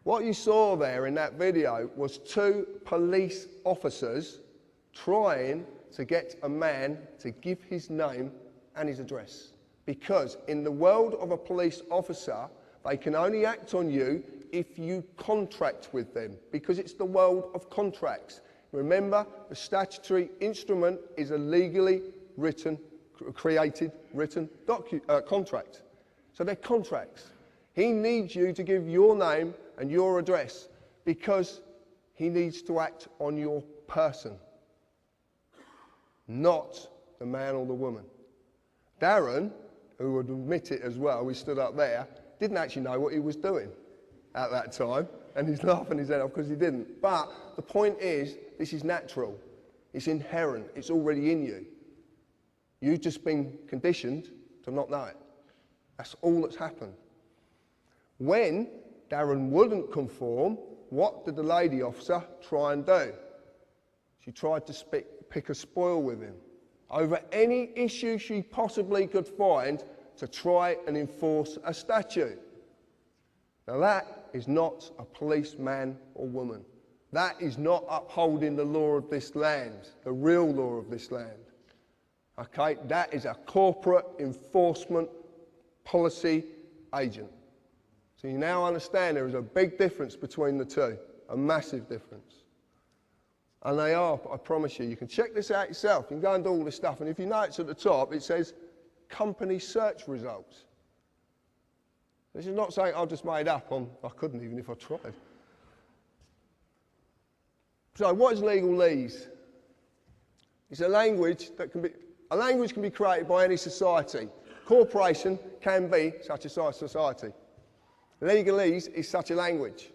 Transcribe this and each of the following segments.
What you saw there in that video was two police officers trying to get a man to give his name and his address. Because in the world of a police officer, they can only act on you if you contract with them, because it's the world of contracts. Remember, the statutory instrument is a legally created written contract. So they're contracts. He needs you to give your name and your address because he needs to act on your person, not the man or the woman. Darren, who would admit it as well, he stood up there, didn't actually know what he was doing at that time, and he's laughing his head off because he didn't. But the point is, this is natural. It's inherent. It's already in you. You've just been conditioned to not know it. That's all that's happened. When Darren wouldn't conform, what did the lady officer try and do? She tried to pick a spoil with him over any issue she possibly could find to try and enforce a statute. Now that is not a policeman or woman. That is not upholding the law of this land, the real law of this land. Okay, that is a corporate enforcement policy agent. So you now understand there is a big difference between the two, a massive difference. And they are, I promise you, you can check this out yourself. You can go and do all this stuff, and if you notice at the top, it says company search results. This is not something I've just made up on, I couldn't even if I tried. So what is legalese? It's a language that can be created by any society. Corporation can be such a society. Legalese is such a language.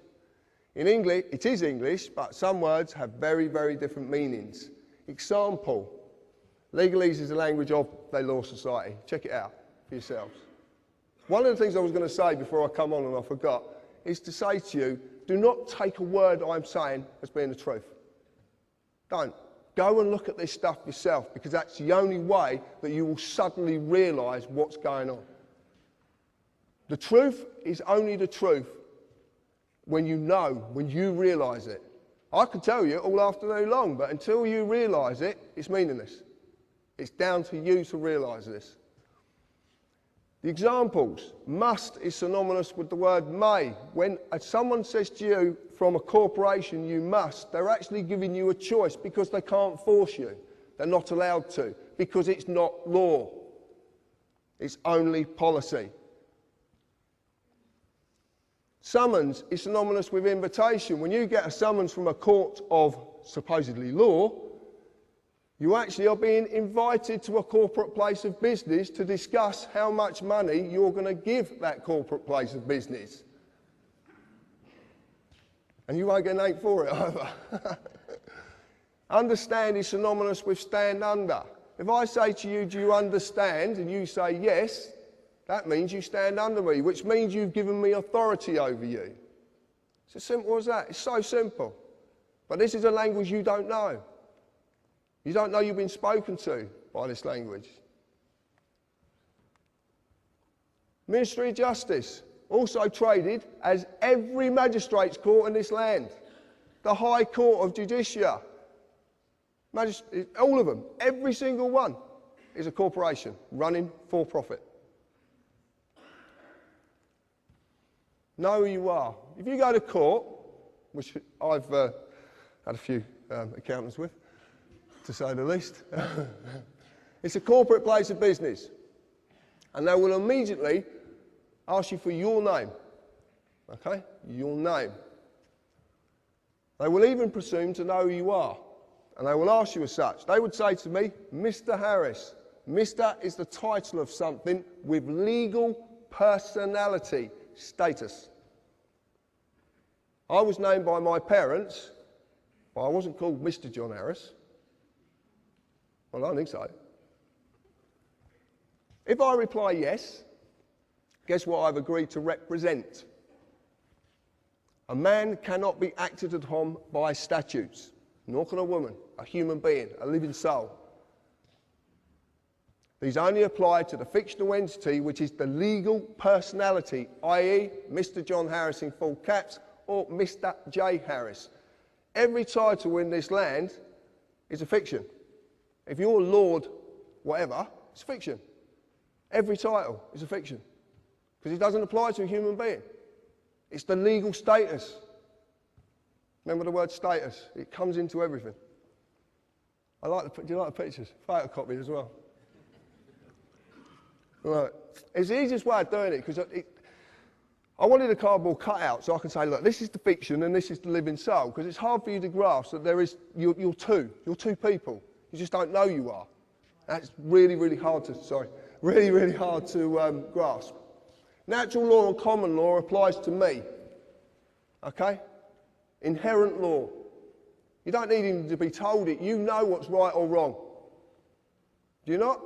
In English, it is English, but some words have very, very different meanings. Example, legalese is a language of the law society. Check it out for yourselves. One of the things I was going to say before I come on and I forgot is to say to you, do not take a word I'm saying as being the truth. Don't. Go and look at this stuff yourself, because that's the only way that you will suddenly realise what's going on. The truth is only the truth when you know, when you realise it. I could tell you all afternoon long, but until you realise it, it's meaningless. It's down to you to realise this. The examples. Must is synonymous with the word may. When someone says to you from a corporation, you must, they're actually giving you a choice because they can't force you. They're not allowed to, because it's not law. It's only policy. Summons is synonymous with invitation. When you get a summons from a court of supposedly law, you actually are being invited to a corporate place of business to discuss how much money you're going to give that corporate place of business. And you won't get an 8 for it either. Understand is synonymous with stand under. If I say to you, do you understand? And you say yes, that means you stand under me, which means you've given me authority over you. It's as simple as that. It's so simple. But this is a language you don't know. You don't know you've been spoken to by this language. Ministry of Justice, also traded as every magistrate's court in this land. The High Court of Judicia. All of them, every single one, is a corporation running for profit. Know who you are. If you go to court, which I've had a few accountants with, to say the least, it's a corporate place of business. And they will immediately ask you for your name. Okay? Your name. They will even presume to know who you are. And they will ask you as such. They would say to me, Mr. Harris. Mr. is the title of something with legal personality status. I was named by my parents, but I wasn't called Mr. John Harris. Well, I don't think so. If I reply yes, guess what I've agreed to represent? A man cannot be acted upon by statutes, nor can a woman, a human being, a living soul. These only apply to the fictional entity, which is the legal personality, i.e. Mr. John Harris in full caps, or Mr. J. Harris. Every title in this land is a fiction. If you're Lord whatever, it's fiction. Every title is a fiction. Because it doesn't apply to a human being. It's the legal status. Remember the word status? It comes into everything. Do you like the pictures? Photocopy as well. Right. It's the easiest way of doing it because I wanted a cardboard cutout so I can say, look, this is the fiction and this is the living soul, because it's hard for you to grasp that you're two people. You just don't know you are. That's really, really hard to, really hard to grasp. Natural law and common law applies to me, okay? Inherent law. You don't need him to be told it. You know what's right or wrong. Do you not?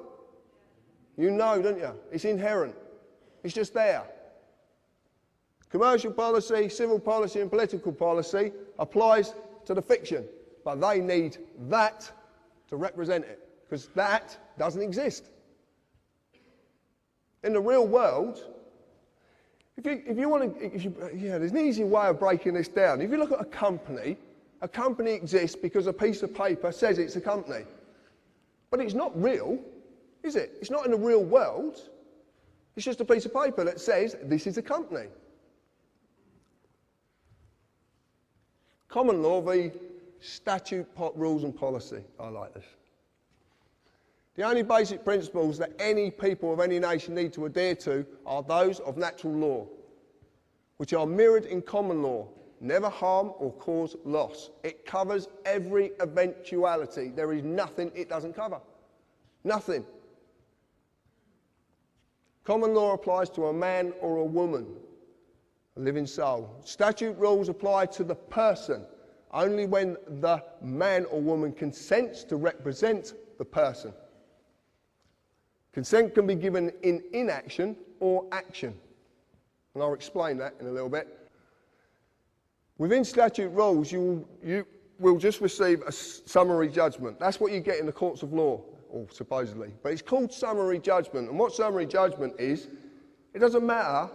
You know, don't you? It's inherent. It's just there. Commercial policy, civil policy and political policy applies to the fiction, but they need that to represent it, because that doesn't exist. In the real world, there's an easy way of breaking this down. If you look at a company exists because a piece of paper says it's a company. But it's not real, is it? It's not in the real world. It's just a piece of paper that says this is a company. Common law v. statute, rules and policy. I like this. The only basic principles that any people of any nation need to adhere to are those of natural law, which are mirrored in common law. Never harm or cause loss. It covers every eventuality. There is nothing it doesn't cover. Nothing. Common law applies to a man or a woman, a living soul. Statute rules apply to the person only when the man or woman consents to represent the person. Consent can be given in inaction or action. And I'll explain that in a little bit. Within statute rules, you will just receive a summary judgment. That's what you get in the courts of law, or supposedly. But it's called summary judgment. And what summary judgment is, it doesn't matter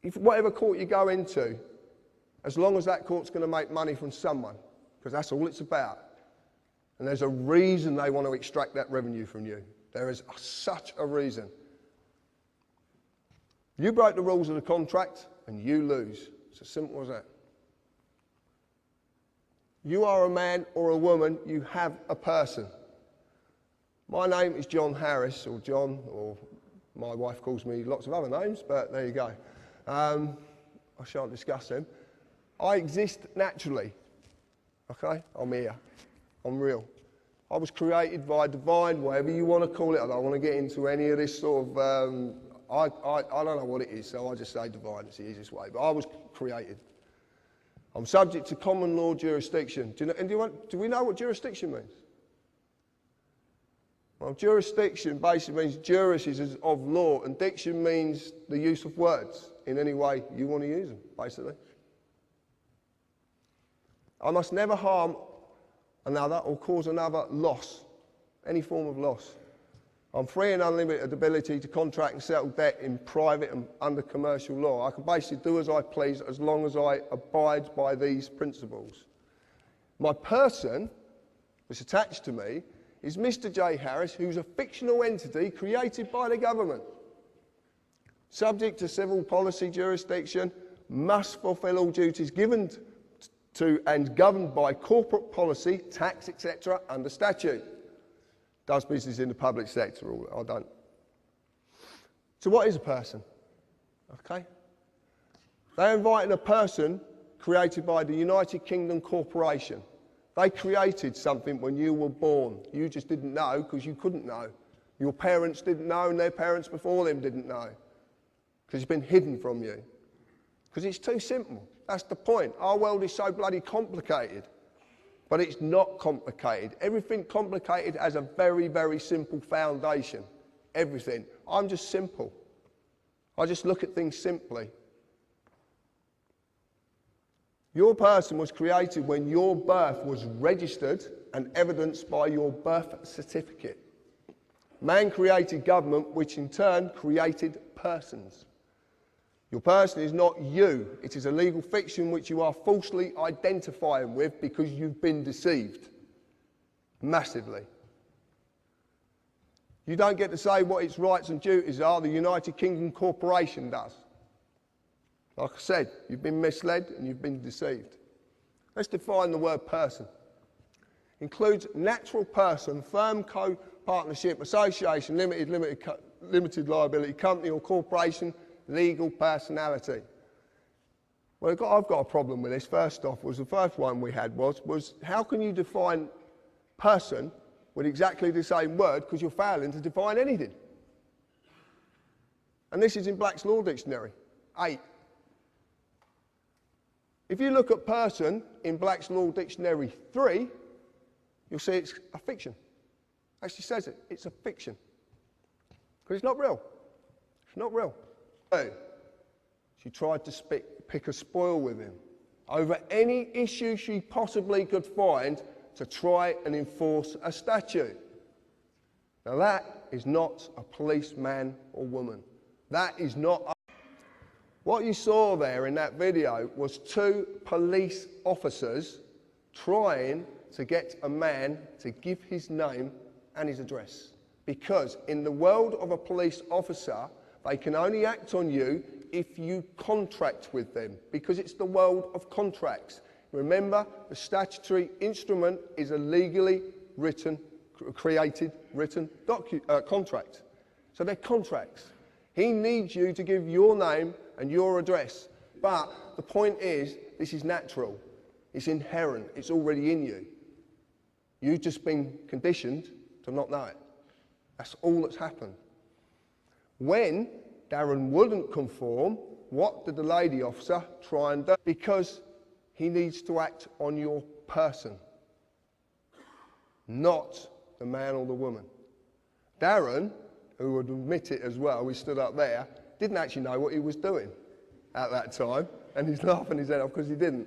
if whatever court you go into, as long as that court's going to make money from someone, because that's all it's about. And there's a reason they want to extract that revenue from you. There is such a reason. You break the rules of the contract and you lose. It's as simple as that. You are a man or a woman, you have a person. My name is John Harris, or John, or my wife calls me lots of other names, but there you go. I shan't discuss them. I exist naturally, okay? I'm here, I'm real. I was created by divine, whatever you want to call it. I don't want to get into any of this sort of, I don't know what it is, so I just say divine, it's the easiest way. But I was created. I'm subject to common law jurisdiction. Do we know what jurisdiction means? Well, jurisdiction basically means juris is of law, and diction means the use of words in any way you want to use them, basically. I must never harm another or cause another loss, any form of loss. I'm free and unlimited ability to contract and settle debt in private and under commercial law. I can basically do as I please as long as I abide by these principles. My person that's attached to me is Mr. J. Harris, who's a fictional entity created by the government. Subject to civil policy jurisdiction, must fulfil all duties given to and governed by corporate policy, tax, etc. under statute. Does business in the public sector, or I don't. So what is a person? Okay. They're inviting a person created by the United Kingdom Corporation. They created something when you were born. You just didn't know because you couldn't know. Your parents didn't know and their parents before them didn't know. Because it's been hidden from you. Because it's too simple. That's the point. Our world is so bloody complicated. But it's not complicated. Everything complicated has a very, very simple foundation. Everything. I'm just simple. I just look at things simply. Your person was created when your birth was registered and evidenced by your birth certificate. Man created government, which in turn created persons. Your person is not you. It is a legal fiction which you are falsely identifying with because you've been deceived. Massively. You don't get to say what its rights and duties are. The United Kingdom Corporation does. Like I said, you've been misled and you've been deceived. Let's define the word person. Includes natural person, firm, co-partnership, association, limited liability, company or corporation, legal personality. Well, I've got a problem with this. First off, the first one we had was how can you define person with exactly the same word because you're failing to define anything? And this is in Black's Law Dictionary, 8. If you look at person in Black's Law Dictionary 3, you'll see it's a fiction. Actually says it, it's a fiction. Because it's not real. It's not real. She tried to pick a spoil with him over any issue she possibly could find to try and enforce a statute. Now that is not a policeman or woman. That is not. What you saw there in that video was 2 police officers trying to get a man to give his name and his address. Because in the world of a police officer, they can only act on you if you contract with them, because it's the world of contracts. Remember, the statutory instrument is a legally created written contract. So they're contracts. He needs you to give your name and your address. But the point is, this is natural. It's inherent. It's already in you. You've just been conditioned to not know it. That's all that's happened. When Darren wouldn't conform, what did the lady officer try and do? Because he needs to act on your person, not the man or the woman. Darren, who would admit it as well, he stood up there, didn't actually know what he was doing at that time, and he's laughing his head off because he didn't.